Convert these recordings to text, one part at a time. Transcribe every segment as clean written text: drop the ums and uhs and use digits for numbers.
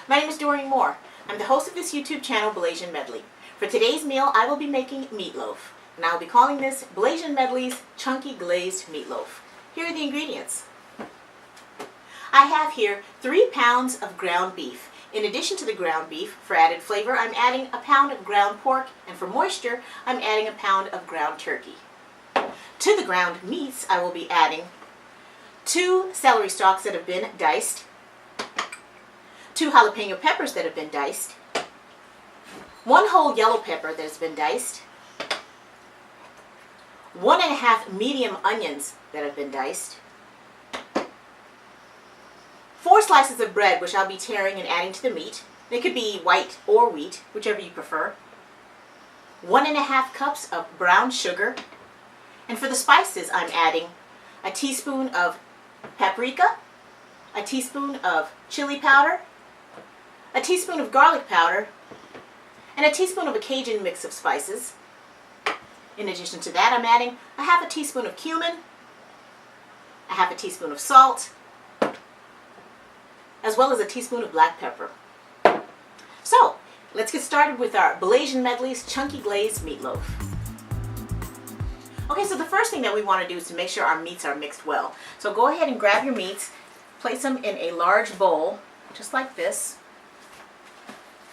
My name is Doreen Moore. I'm the host of this YouTube channel, Blasian Medley. For today's meal, I will be making meatloaf, and I will be calling this Blasian Medley's Chunky Glazed Meatloaf. Here are the ingredients. I have here 3 pounds of ground beef. In addition to the ground beef, for added flavor, I'm adding a pound of ground pork, and for moisture, I'm adding a pound of ground turkey. To the ground meats, I will be adding 2 celery stalks that have been diced, 2 jalapeno peppers that have been diced, 1 whole yellow pepper that has been diced, 1½ medium onions that have been diced, 4 slices of bread, which I'll be tearing and adding to the meat. They could be white or wheat, whichever you prefer. 1½ cups of brown sugar. And for the spices, I'm adding a teaspoon of paprika, a teaspoon of chili powder, a teaspoon of garlic powder, and a teaspoon of a Cajun mix of spices. In addition to that, I'm adding a ½ teaspoon of cumin, a ½ teaspoon of salt, as well as a teaspoon of black pepper. So, let's get started with our Blasian Medley's Chunky Glazed Meatloaf. Okay, so the first thing that we want to do is to make sure our meats are mixed well. So go ahead and grab your meats, place them in a large bowl, just like this.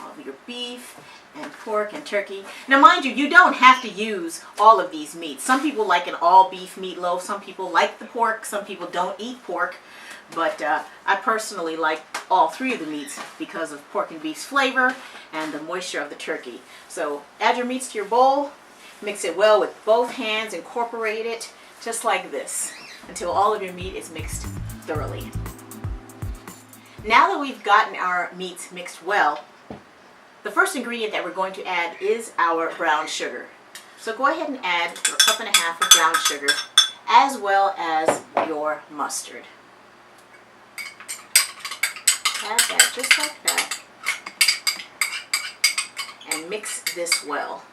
All of your beef and pork and turkey. Now mind you, you don't have to use all of these meats. Some people like an all beef meatloaf, some people like the pork, some people don't eat pork. But I personally like all 3 of the meats because of pork and beef's flavor and the moisture of the turkey. So add your meats to your bowl, mix it well with both hands, incorporate it just like this until all of your meat is mixed thoroughly. Now that we've gotten our meats mixed well, the first ingredient that we're going to add is our brown sugar. So go ahead and add your 1.5 cups of brown sugar as well as your mustard. Add that just like that and mix this well.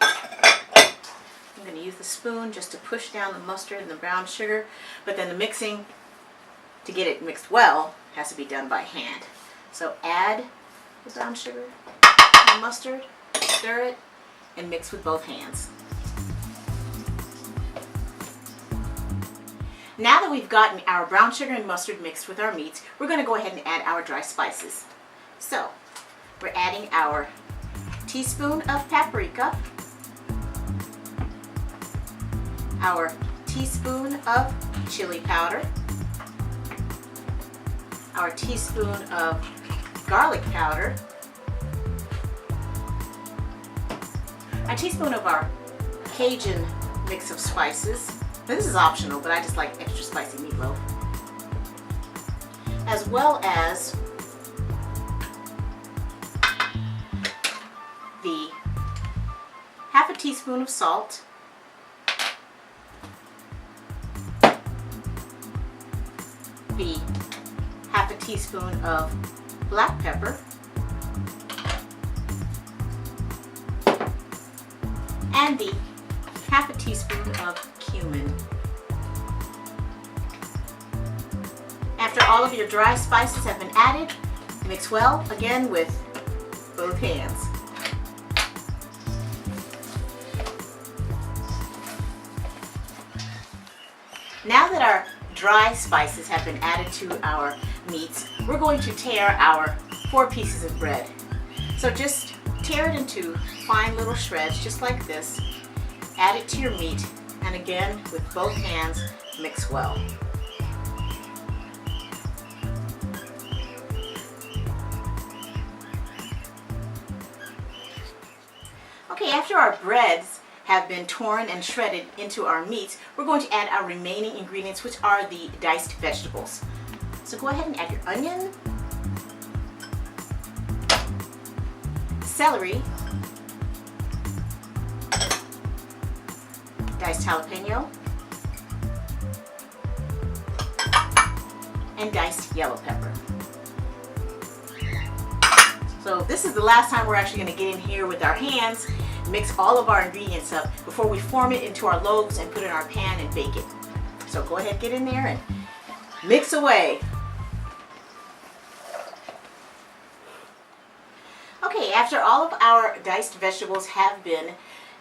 I'm going to use the spoon just to push down the mustard and the brown sugar, but then the mixing to get it mixed well has to be done by hand. So add the brown sugar and mustard, stir it, and mix with both hands. Now that we've gotten our brown sugar and mustard mixed with our meats, we're going to go ahead and add our dry spices. So, we're adding our teaspoon of paprika, our teaspoon of chili powder, our teaspoon of garlic powder, a teaspoon of our Cajun mix of spices. Now, this is optional, but I just like extra spicy meatloaf. As well as the ½ teaspoon of salt, the ½ teaspoon of black pepper, and the ½ teaspoon of cumin. After all of your dry spices have been added, mix well again with both hands. Now that our dry spices have been added to our meats, we're going to tear our 4 pieces of bread. So just tear it into fine little shreds just like this. Add it to your meat, and again with both hands mix well. Okay, after our breads have been torn and shredded into our meats, we're going to add our remaining ingredients, which are the diced vegetables. So go ahead and add your onion, celery, diced jalapeno, and diced yellow pepper. So this is the last time we're actually going to get in here with our hands, mix all of our ingredients up before we form it into our loaves and put it in our pan and bake it. So go ahead, get in there and mix away. Okay, after all of our diced vegetables have been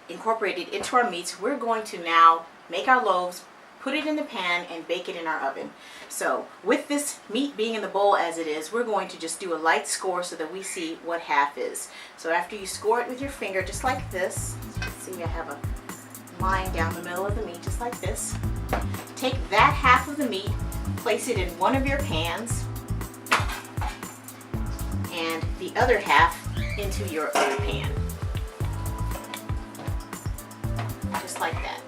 incorporated into our meats, we're going to now make our loaves, put it in the pan, and bake it in our oven. So with this meat being in the bowl as it is, we're going to just do a light score so that we see what half is. So after you score it with your finger, just like this, see I have a line down the middle of the meat, just like this. Take that half of the meat, place it in one of your pans, and the other half into your other pan. Just like that.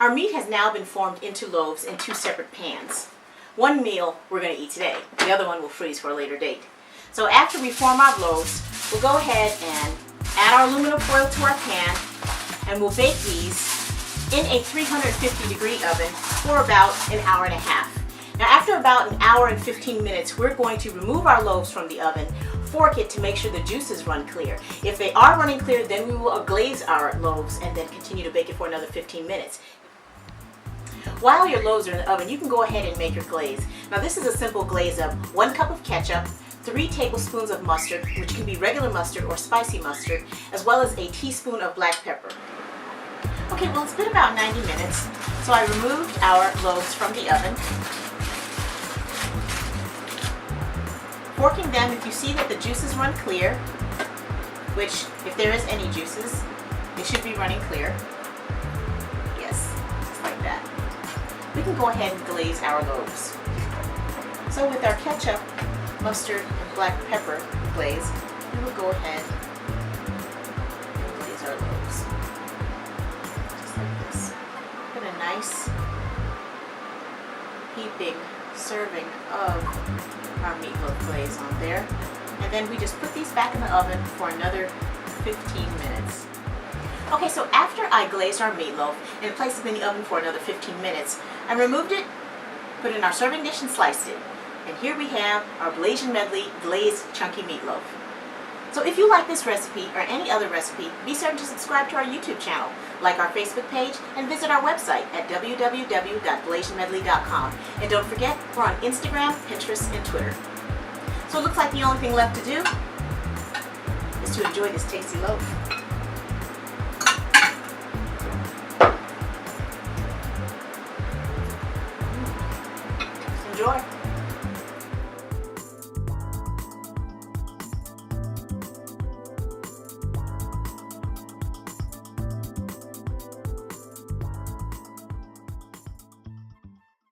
Our meat has now been formed into loaves in 2 separate pans. One meal we're going to eat today. The other one will freeze for a later date. So after we form our loaves, we'll go ahead and add our aluminum foil to our pan, and we'll bake these in a 350-degree oven for about an hour and a half. Now after about an hour and 15 minutes, we're going to remove our loaves from the oven, fork it to make sure the juices run clear. If they are running clear, then we will glaze our loaves and then continue to bake it for another 15 minutes. While your loaves are in the oven, you can go ahead and make your glaze. Now this is a simple glaze of 1 cup of ketchup, 3 tablespoons of mustard, which can be regular mustard or spicy mustard, as well as a teaspoon of black pepper. Okay, well it's been about 90 minutes, so I removed our loaves from the oven. Forking them, if you see that the juices run clear, which if there is any juices, they should be running clear. Yes, just like that. We can go ahead and glaze our loaves. So with our ketchup, mustard, and black pepper glaze, we will go ahead and glaze our loaves. Just like this. Put a nice heaping serving of our meatloaf glaze on there. And then we just put these back in the oven for another 15 minutes. Okay, so after I glazed our meatloaf and placed it in the oven for another 15 minutes, I removed it, put it in our serving dish, and sliced it. And here we have our Blasian Medley Glazed Chunky Meatloaf. So if you like this recipe or any other recipe, be certain to subscribe to our YouTube channel, like our Facebook page, and visit our website at www.blasianmedley.com. And don't forget, we're on Instagram, Pinterest, and Twitter. So it looks like the only thing left to do is to enjoy this tasty loaf.